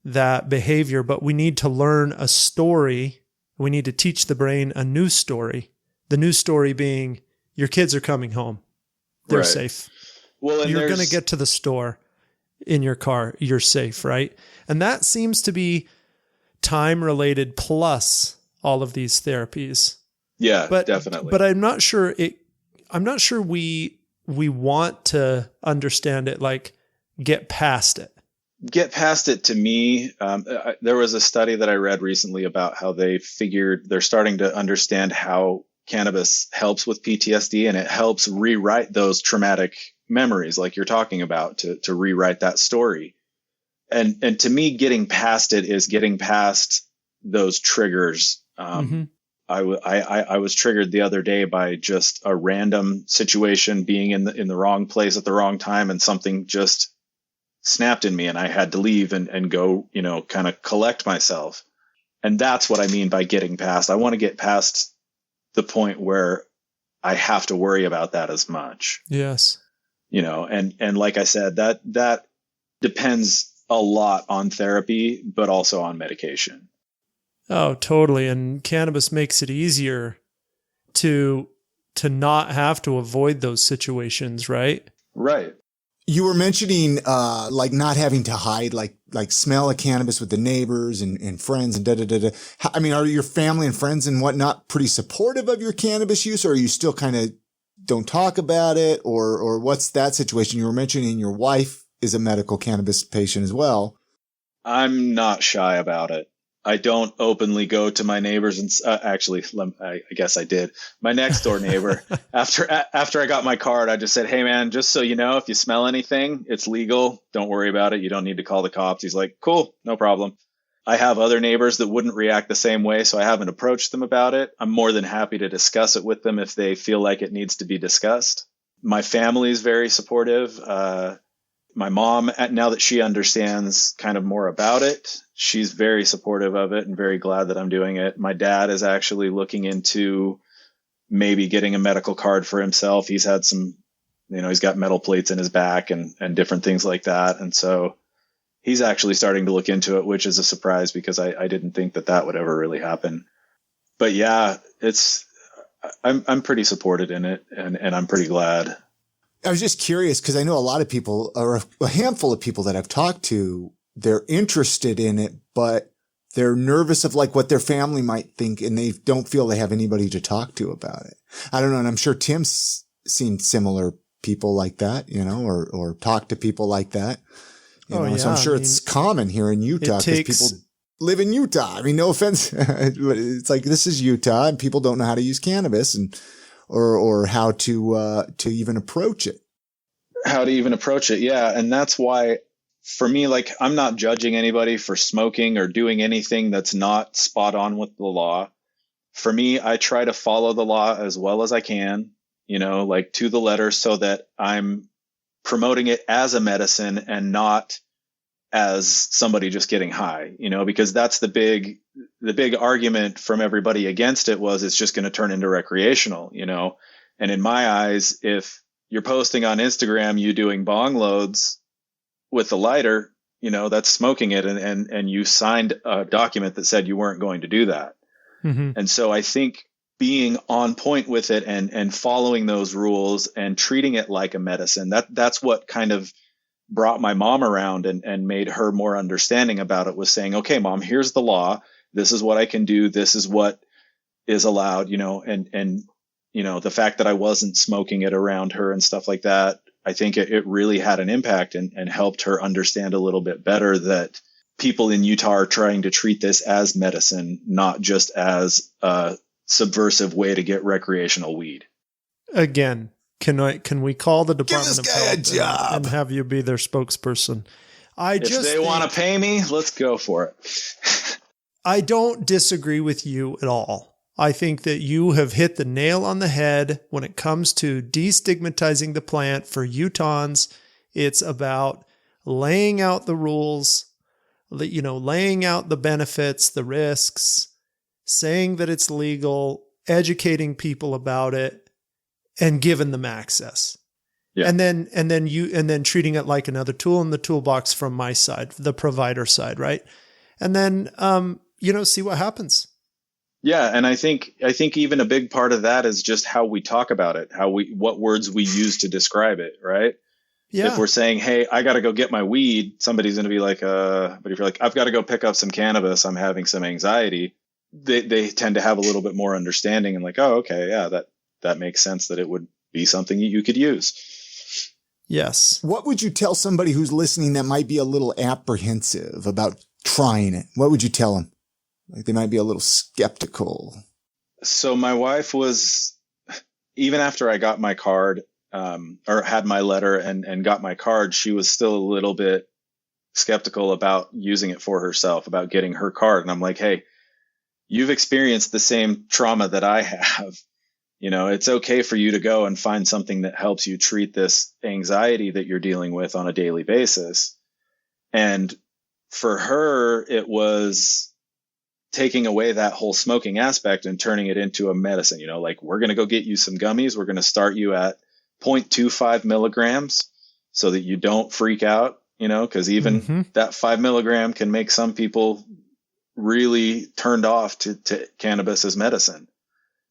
[SPEAKER 2] that behavior, but we need to learn a story. We need to teach the brain a new story. The new story being, your kids are coming home. They're safe. Well, and you're going to get to the store in your car. You're safe, right? And that seems to be time related plus all of these therapies. Yeah, definitely. But I'm not sure we want to understand it like get past it.
[SPEAKER 3] Get past it, to me, there was a study that I read recently about how they figured they're starting to understand how cannabis helps with PTSD, and it helps rewrite those traumatic memories like you're talking about, to rewrite that story. And to me, getting past it is getting past those triggers. I was triggered the other day by just a random situation, being in the wrong place at the wrong time, and something just snapped in me, and I had to leave and go, you know, kind of collect myself. And that's what I mean by getting past. I want to get past the point where I have to worry about that as much.
[SPEAKER 2] Yes.
[SPEAKER 3] You know, and like I said, that depends a lot on therapy, but also on medication.
[SPEAKER 2] Oh, totally. And cannabis makes it easier to not have to avoid those situations, right?
[SPEAKER 3] Right.
[SPEAKER 1] You were mentioning like not having to hide, like smell of cannabis with the neighbors and friends and da-da-da-da. I mean, are your family and friends and whatnot pretty supportive of your cannabis use, or are you still kind of don't talk about it, or what's that situation? You were mentioning your wife is a medical cannabis patient as well.
[SPEAKER 3] I'm not shy about it. I don't openly go to my neighbors and actually, I guess I did. My next door neighbor, after I got my card, I just said, "Hey man, just so you know, if you smell anything, it's legal. Don't worry about it. You don't need to call the cops." He's like, "Cool, no problem." I have other neighbors that wouldn't react the same way, so I haven't approached them about it. I'm more than happy to discuss it with them if they feel like it needs to be discussed. My family is very supportive. My mom, now that she understands kind of more about it, she's very supportive of it and very glad that I'm doing it. My dad is actually looking into maybe getting a medical card for himself. He's had some, he's got metal plates in his back and different things like that. And so he's actually starting to look into it, which is a surprise because I didn't think that would ever really happen. But yeah, I'm pretty supported in it and I'm pretty glad.
[SPEAKER 1] I was just curious because I know a lot of people, or a handful of people that I've talked to, they're interested in it, but they're nervous of like what their family might think, and they don't feel they have anybody to talk to about it. I don't know. And I'm sure Tim's seen similar people like that, or talk to people like that. So I'm sure it's common here in Utah because people live in Utah. I mean, no offense. It's like, this is Utah and people don't know how to use cannabis or how to even approach it.
[SPEAKER 3] How to even approach it. Yeah. And that's why for me, like, I'm not judging anybody for smoking or doing anything that's not spot on with the law. For me, I try to follow the law as well as I can, like to the letter, so that I'm promoting it as a medicine and not as somebody just getting high, because that's the big argument from everybody against it was it's just going to turn into recreational, and in my eyes, if you're posting on Instagram, you doing bong loads with a lighter, that's smoking it. And you signed a document that said you weren't going to do that. Mm-hmm. And so I think being on point with it and following those rules and treating it like a medicine, that's what kind of brought my mom around and made her more understanding about it, was saying, okay, Mom, here's the law. This is what I can do. This is what is allowed, and the fact that I wasn't smoking it around her and stuff like that, I think it really had an impact and helped her understand a little bit better that people in Utah are trying to treat this as medicine, not just as a subversive way to get recreational weed.
[SPEAKER 2] Again, can we call the Department of Health
[SPEAKER 1] a job
[SPEAKER 2] and have you be their spokesperson?
[SPEAKER 3] If they want to pay me, let's go for it.
[SPEAKER 2] I don't disagree with you at all. I think that you have hit the nail on the head when it comes to destigmatizing the plant for Utahns. It's about laying out the rules, laying out the benefits, the risks, saying that it's legal, educating people about it, and giving them access. Yeah. And then treating it like another tool in the toolbox from my side, the provider side, right? And then see what happens.
[SPEAKER 3] Yeah, and I think even a big part of that is just how we talk about it, what words we use to describe it, right? Yeah. If we're saying, "Hey, I got to go get my weed," somebody's going to be like, but if you're like, "I've got to go pick up some cannabis, I'm having some anxiety," they tend to have a little bit more understanding and like, "Oh, okay, yeah, that makes sense that it would be something you could use."
[SPEAKER 2] Yes.
[SPEAKER 1] What would you tell somebody who's listening that might be a little apprehensive about trying it? What would you tell them? Like they might be a little skeptical.
[SPEAKER 3] So my wife was, even after I got my card, or had my letter and got my card, she was still a little bit skeptical about using it for herself, about getting her card. And I'm like, hey, you've experienced the same trauma that I have. It's okay for you to go and find something that helps you treat this anxiety that you're dealing with on a daily basis. And for her, it was taking away that whole smoking aspect and turning it into a medicine, like we're going to go get you some gummies. We're going to start you at 0.25 milligrams so that you don't freak out, because even that 5 milligram can make some people really turned off to cannabis as medicine.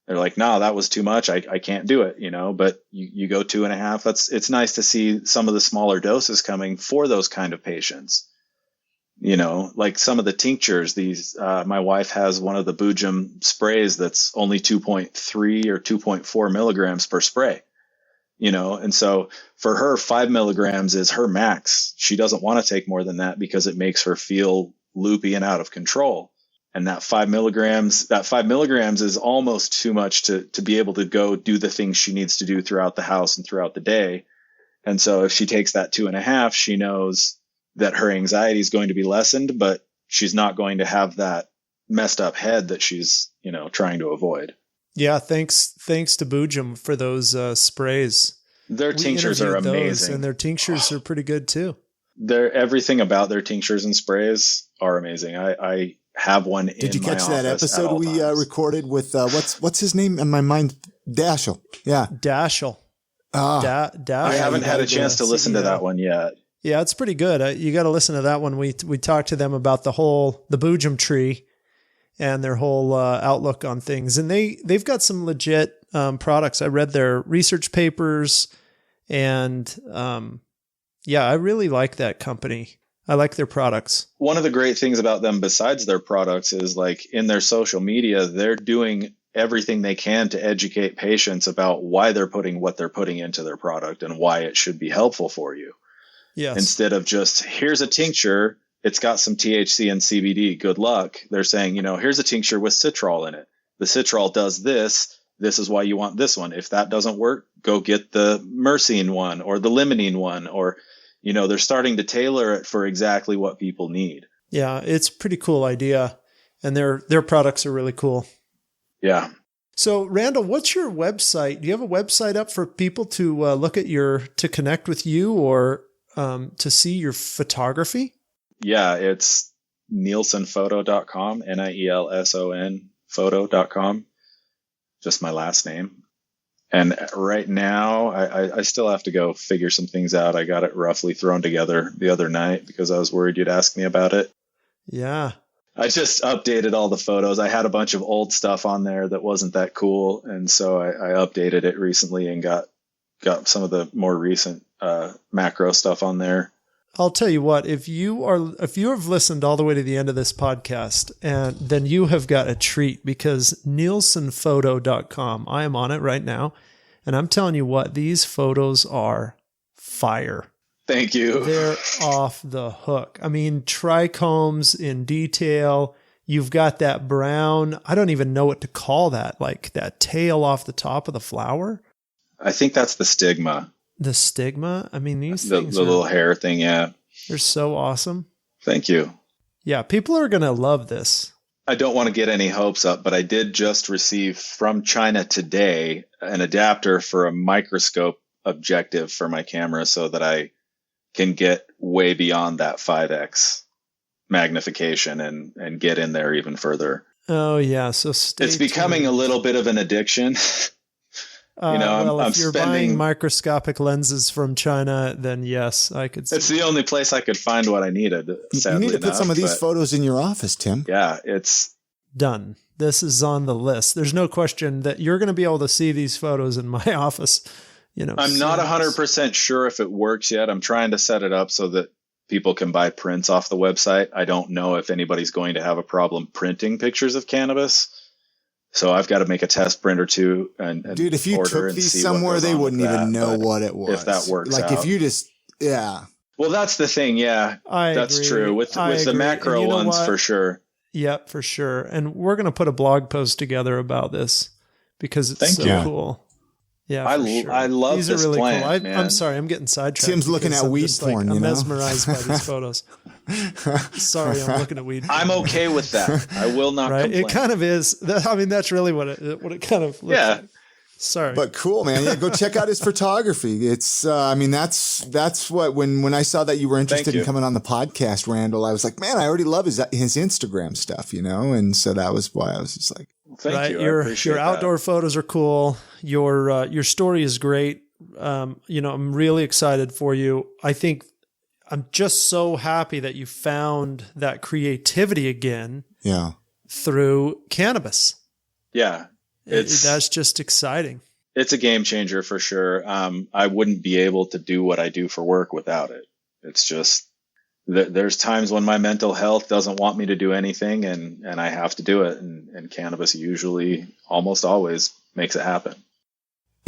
[SPEAKER 3] They're like, no, that was too much. I can't do it, but you go 2.5. It's nice to see some of the smaller doses coming for those kind of patients. Like some of the tinctures, my wife has one of the Boojum sprays that's only 2.3 or 2.4 milligrams per spray. And so for her, 5 milligrams is her max. She doesn't want to take more than that because it makes her feel loopy and out of control. And that 5 milligrams is almost too much to be able to go do the things she needs to do throughout the house and throughout the day. And so if she takes that 2.5, she knows that her anxiety is going to be lessened, but she's not going to have that messed up head that she's, trying to avoid.
[SPEAKER 2] Yeah. Thanks to Boojum for those sprays.
[SPEAKER 3] Their tinctures are amazing.
[SPEAKER 2] And their tinctures are pretty good too.
[SPEAKER 3] Everything about their tinctures and sprays are amazing. I have one in my office.
[SPEAKER 1] Did you catch that episode we recorded with, what's his name in my mind? Dashel. Yeah.
[SPEAKER 2] Dashel.
[SPEAKER 3] Dashel. I haven't had a chance to listen to that one yet.
[SPEAKER 2] Yeah, it's pretty good. You got to listen to that one. We talked to them about the Boojum tree and their whole outlook on things. And they've got some legit products. I read their research papers, and I really like that company. I like their products.
[SPEAKER 3] One of the great things about them besides their products is, like, in their social media, they're doing everything they can to educate patients about why they're putting what they're putting into their product and why it should be helpful for you.
[SPEAKER 2] Yes.
[SPEAKER 3] Instead of just, here's a tincture, it's got some THC and CBD, good luck. They're saying, here's a tincture with Citrol in it. The Citrol does this. This is why you want this one. If that doesn't work, go get the myrcene one or the limonene one, or, they're starting to tailor it for exactly what people need.
[SPEAKER 2] Yeah, it's a pretty cool idea. And their products are really cool.
[SPEAKER 3] Yeah.
[SPEAKER 2] So, Randyl, what's your website? Do you have a website up for people to look at to connect with you or to see your photography?
[SPEAKER 3] Yeah, it's nielsonphoto.com, NIELSON photo.com. Just my last name. And right now, I still have to go figure some things out. I got it roughly thrown together the other night because I was worried you'd ask me about it.
[SPEAKER 2] Yeah.
[SPEAKER 3] I just updated all the photos. I had a bunch of old stuff on there that wasn't that cool. And so I updated it recently and got some of the more recent macro stuff on there.
[SPEAKER 2] I'll tell you what, if you have listened all the way to the end of this podcast, and then you have got a treat, because nielsonphoto.com, I am on it right now, and I'm telling you what, these photos are fire.
[SPEAKER 3] Thank you.
[SPEAKER 2] They're off the hook. I mean, trichomes in detail. You've got that brown, I don't even know what to call that, like that tail off the top of the flower.
[SPEAKER 3] I think that's the stigma.
[SPEAKER 2] The stigma? I mean, these things
[SPEAKER 3] the little hair thing, yeah.
[SPEAKER 2] They're so awesome.
[SPEAKER 3] Thank you.
[SPEAKER 2] Yeah, people are going to love this.
[SPEAKER 3] I don't want to get any hopes up, but I did just receive from China today an adapter for a microscope objective for my camera so that I can get way beyond that 5x magnification and get in there even further.
[SPEAKER 2] Oh, yeah. So
[SPEAKER 3] it's becoming a little bit of an addiction.
[SPEAKER 2] I'm if you're buying microscopic lenses from China, then yes, I could see.
[SPEAKER 3] It's the only place I could find what I needed.
[SPEAKER 1] You need to put some of these photos in your office, Tim.
[SPEAKER 3] Yeah, it's
[SPEAKER 2] done. This is on the list. There's no question that you're going to be able to see these photos in my office.
[SPEAKER 3] I'm not 100% sure if it works yet. I'm trying to set it up so that people can buy prints off the website. I don't know if anybody's going to have a problem printing pictures of cannabis. So I've got to make a test print or two and
[SPEAKER 1] dude, if you took these somewhere, they wouldn't even know what it was.
[SPEAKER 3] If that works
[SPEAKER 1] out.
[SPEAKER 3] If
[SPEAKER 1] you just, yeah.
[SPEAKER 3] Well, that's the thing. Yeah, that's true. With the macro ones, for sure.
[SPEAKER 2] Yep, for sure. And we're going to put a blog post together about this because it's so cool. Yeah,
[SPEAKER 3] I love
[SPEAKER 2] these
[SPEAKER 3] this
[SPEAKER 2] are really
[SPEAKER 3] plant,
[SPEAKER 2] cool.
[SPEAKER 3] man.
[SPEAKER 2] I'm sorry, I'm getting sidetracked.
[SPEAKER 1] Tim's looking at weed porn.
[SPEAKER 2] I'm mesmerized by these photos. Sorry, I'm looking at weed porn.
[SPEAKER 3] I'm okay with that. I will not complain.
[SPEAKER 2] It kind of is. I mean, that's really what it kind of looks like. Sorry.
[SPEAKER 1] But cool, man. Yeah, go check out his photography. It's, that's what, when I saw that you were interested in coming on the podcast, Randyl, I was like, man, I already love his Instagram stuff, And so that was why I was just like,
[SPEAKER 3] Thank you.
[SPEAKER 2] Your outdoor photos are cool. Your story is great. I'm really excited for you. I think I'm just so happy that you found that creativity again.
[SPEAKER 1] Yeah.
[SPEAKER 2] Through cannabis.
[SPEAKER 3] Yeah.
[SPEAKER 2] That's just exciting.
[SPEAKER 3] It's a game changer for sure. I wouldn't be able to do what I do for work without it. It's just, there's times when my mental health doesn't want me to do anything and I have to do it. And cannabis usually almost always makes it happen.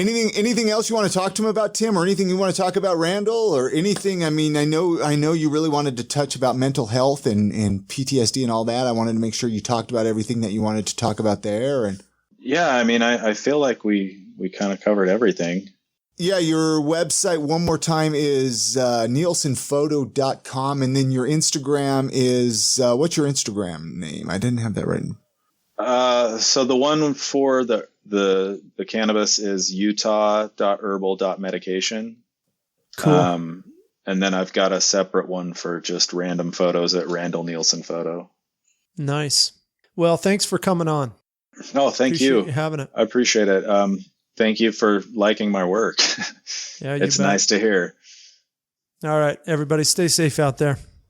[SPEAKER 1] Anything else you want to talk to him about, Tim, or anything you want to talk about Randyl, or anything? I mean, I know you really wanted to touch about mental health and PTSD and all that. I wanted to make sure you talked about everything that you wanted to talk about there. And
[SPEAKER 3] yeah, I mean, I feel like we kind of covered everything.
[SPEAKER 1] Yeah, your website one more time is nielsenphoto.com, and then your Instagram is what's your Instagram name? I didn't have that written.
[SPEAKER 3] So the one for the cannabis is utah.herbal.medication.
[SPEAKER 2] Cool.
[SPEAKER 3] And then I've got a separate one for just random photos at Randyl Nielson Photo.
[SPEAKER 2] Nice. Well, thanks for coming on.
[SPEAKER 3] Oh, thank
[SPEAKER 2] Appreciate
[SPEAKER 3] you.
[SPEAKER 2] having it.
[SPEAKER 3] I appreciate it. Thank you for liking my work.
[SPEAKER 2] Yeah, you
[SPEAKER 3] it's
[SPEAKER 2] bet.
[SPEAKER 3] nice to hear.
[SPEAKER 2] All right, everybody, stay safe out there.